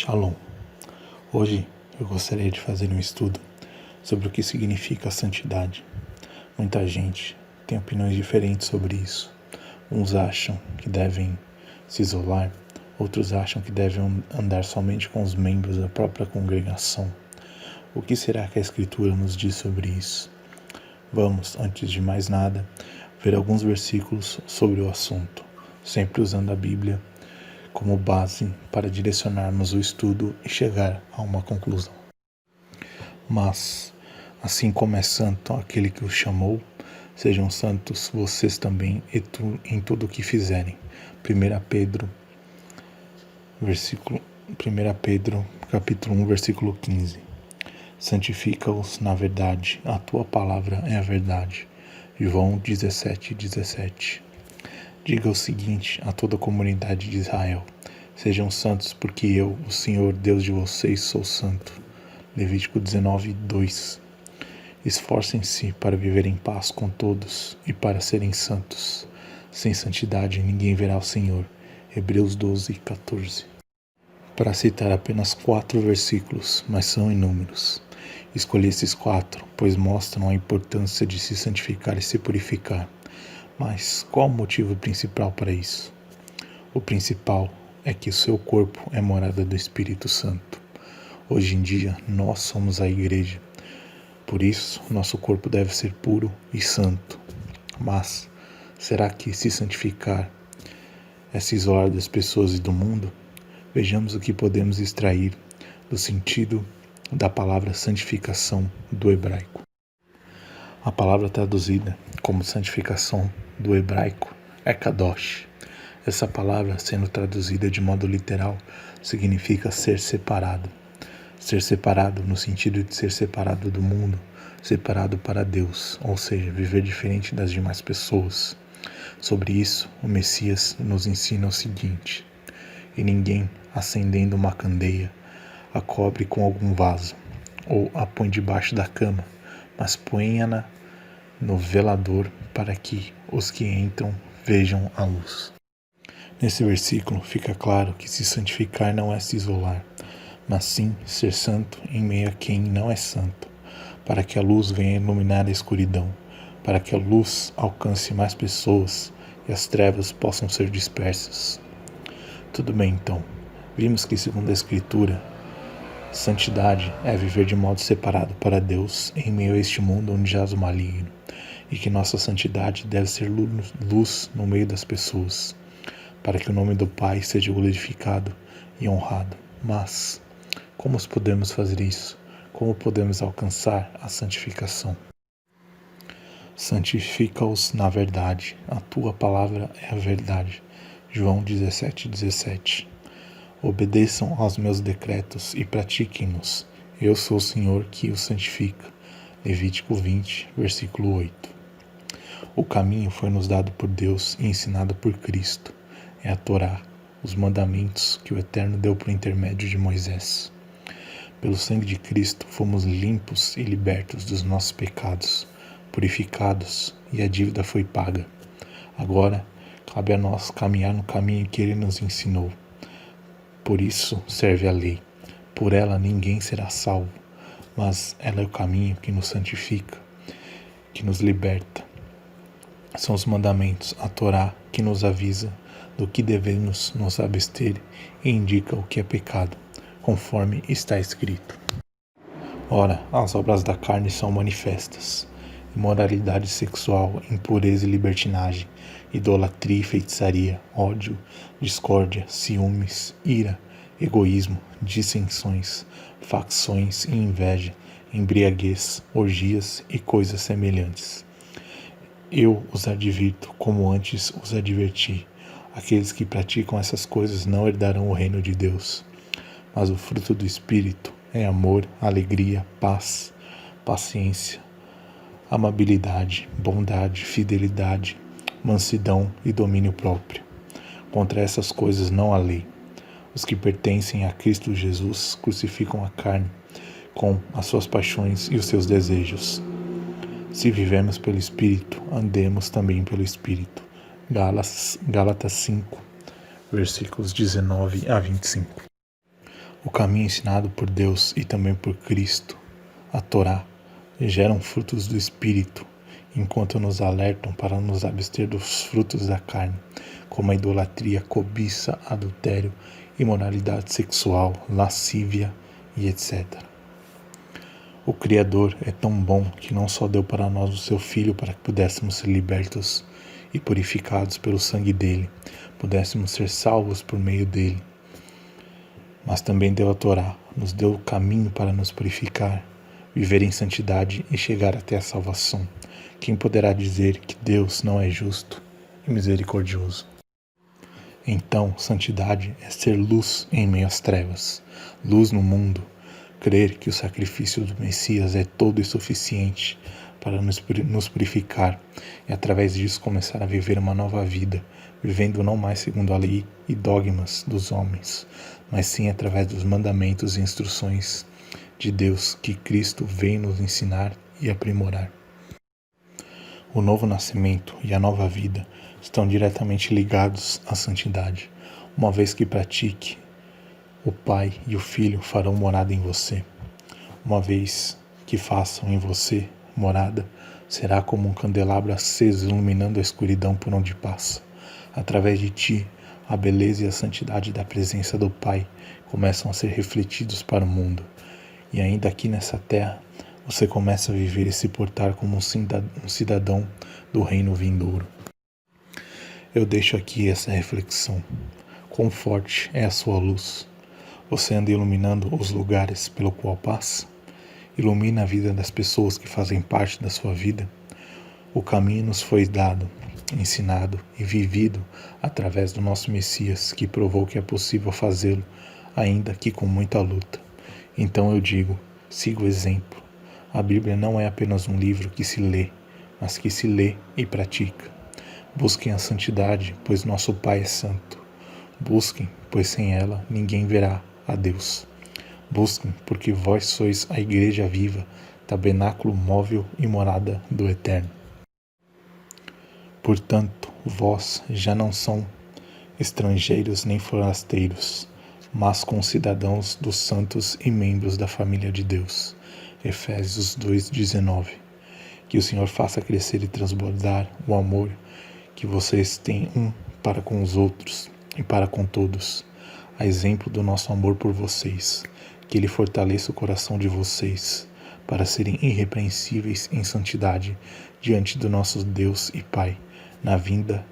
Shalom. Hoje eu gostaria de fazer um estudo sobre o que significa a santidade. Muita gente tem opiniões diferentes sobre isso. Uns acham que devem se isolar, outros acham que devem andar somente com os membros da própria congregação. O que será que a Escritura nos diz sobre isso? Vamos, antes de mais nada, ver alguns versículos sobre o assunto, sempre usando a Bíblia como base para direcionarmos o estudo e chegar a uma conclusão. Mas, assim como é santo aquele que os chamou, sejam santos vocês também em tudo o que fizerem. 1 Pedro, capítulo 1, versículo 15. Santifica-os na verdade, a tua palavra é a verdade. João 17:17. Diga o seguinte a toda a comunidade de Israel: sejam santos, porque eu, o Senhor, Deus de vocês, sou santo. Levítico 19:2. Esforcem-se para viver em paz com todos e para serem santos. Sem santidade ninguém verá o Senhor. Hebreus 12:14. Para citar apenas 4 versículos, mas são inúmeros. Escolhi esses 4, pois mostram a importância de se santificar e se purificar. Mas qual o motivo principal para isso? O principal é que o seu corpo é morada do Espírito Santo. Hoje em dia, nós somos a igreja. Por isso, nosso corpo deve ser puro e santo. Mas, será que se santificar é se isolar das pessoas e do mundo? Vejamos o que podemos extrair do sentido da palavra santificação do hebraico. A palavra traduzida como santificação do hebraico é kadosh. Essa palavra, sendo traduzida de modo literal, significa ser separado. Ser separado no sentido de ser separado do mundo, separado para Deus, ou seja, viver diferente das demais pessoas. Sobre isso, o Messias nos ensina o seguinte: e ninguém, acendendo uma candeia, a cobre com algum vaso, ou a põe debaixo da cama, mas põe-a no velador, para que os que entram vejam a luz. Nesse versículo fica claro que se santificar não é se isolar, mas sim ser santo em meio a quem não é santo, para que a luz venha iluminar a escuridão, para que a luz alcance mais pessoas e as trevas possam ser dispersas. Tudo bem, então. Vimos que, segundo a Escritura, santidade é viver de modo separado para Deus em meio a este mundo onde jaz o maligno, e que nossa santidade deve ser luz no meio das pessoas, para que o nome do Pai seja glorificado e honrado. Mas, como podemos fazer isso? Como podemos alcançar a santificação? Santifica-os na verdade, a tua palavra é a verdade. João 17:17. Obedeçam aos meus decretos e pratiquem-nos. Eu sou o Senhor que os santifica. Levítico 20, versículo 8. O caminho foi nos dado por Deus e ensinado por Cristo. É a Torá, os mandamentos que o Eterno deu por intermédio de Moisés. Pelo sangue de Cristo fomos limpos e libertos dos nossos pecados, purificados, e a dívida foi paga. Agora, cabe a nós caminhar no caminho que Ele nos ensinou. Por isso serve a lei. Por ela ninguém será salvo, mas ela é o caminho que nos santifica, que nos liberta. São os mandamentos, a Torá, que nos avisa do que devemos nos abster e indica o que é pecado, conforme está escrito. Ora, as obras da carne são manifestas: imoralidade sexual, impureza e libertinagem, idolatria e feitiçaria, ódio, discórdia, ciúmes, ira, egoísmo, dissensões, facções e inveja, embriaguez, orgias e coisas semelhantes. Eu os advirto, como antes os adverti: aqueles que praticam essas coisas não herdarão o reino de Deus. Mas o fruto do Espírito é amor, alegria, paz, paciência, amabilidade, bondade, fidelidade, mansidão e domínio próprio. Contra essas coisas não há lei. Os que pertencem a Cristo Jesus crucificam a carne com as suas paixões e os seus desejos. Se vivemos pelo Espírito, andemos também pelo Espírito. Gálatas 5, versículos 19 a 25. O caminho ensinado por Deus e também por Cristo, a Torá, geram frutos do Espírito, enquanto nos alertam para nos abster dos frutos da carne, como a idolatria, cobiça, adultério, imoralidade sexual, lascívia e etc. O Criador é tão bom que não só deu para nós o seu Filho para que pudéssemos ser libertos e purificados pelo sangue dele, pudéssemos ser salvos por meio dele, mas também deu a Torá, nos deu o caminho para nos purificar, viver em santidade e chegar até a salvação. Quem poderá dizer que Deus não é justo e misericordioso? Então, santidade é ser luz em meio às trevas, luz no mundo, crer que o sacrifício do Messias é todo e suficiente para nos purificar e através disso começar a viver uma nova vida, vivendo não mais segundo a lei e dogmas dos homens, mas sim através dos mandamentos e instruções de Deus que Cristo veio nos ensinar e aprimorar. O novo nascimento e a nova vida estão diretamente ligados à santidade, uma vez que pratique, o Pai e o Filho farão morada em você. Uma vez que façam em você morada, será como um candelabro aceso iluminando a escuridão por onde passa. Através de ti, a beleza e a santidade da presença do Pai começam a ser refletidos para o mundo. E ainda aqui nessa terra, você começa a viver e se portar como um cidadão do reino vindouro. Eu deixo aqui essa reflexão. Quão forte é a sua luz? Você anda iluminando os lugares pelo qual passa? Ilumina a vida das pessoas que fazem parte da sua vida? O caminho nos foi dado, ensinado e vivido através do nosso Messias, que provou que é possível fazê-lo, ainda que com muita luta. Então eu digo, siga o exemplo. A Bíblia não é apenas um livro que se lê, mas que se lê e pratica. Busquem a santidade, pois nosso Pai é santo. Busquem, pois sem ela ninguém verá a Deus. Busquem, porque vós sois a igreja viva, tabernáculo móvel e morada do Eterno. Portanto, vós já não são estrangeiros nem forasteiros, mas concidadãos dos santos e membros da família de Deus. Efésios 2:19. Que o Senhor faça crescer e transbordar o amor que vocês têm um para com os outros e para com todos, a exemplo do nosso amor por vocês. Que Ele fortaleça o coração de vocês para serem irrepreensíveis em santidade diante do nosso Deus e Pai, na vinda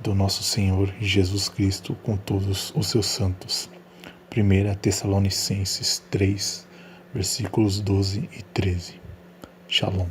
do nosso Senhor Jesus Cristo com todos os seus santos. 1 Tessalonicenses 3, versículos 12 e 13. Shalom.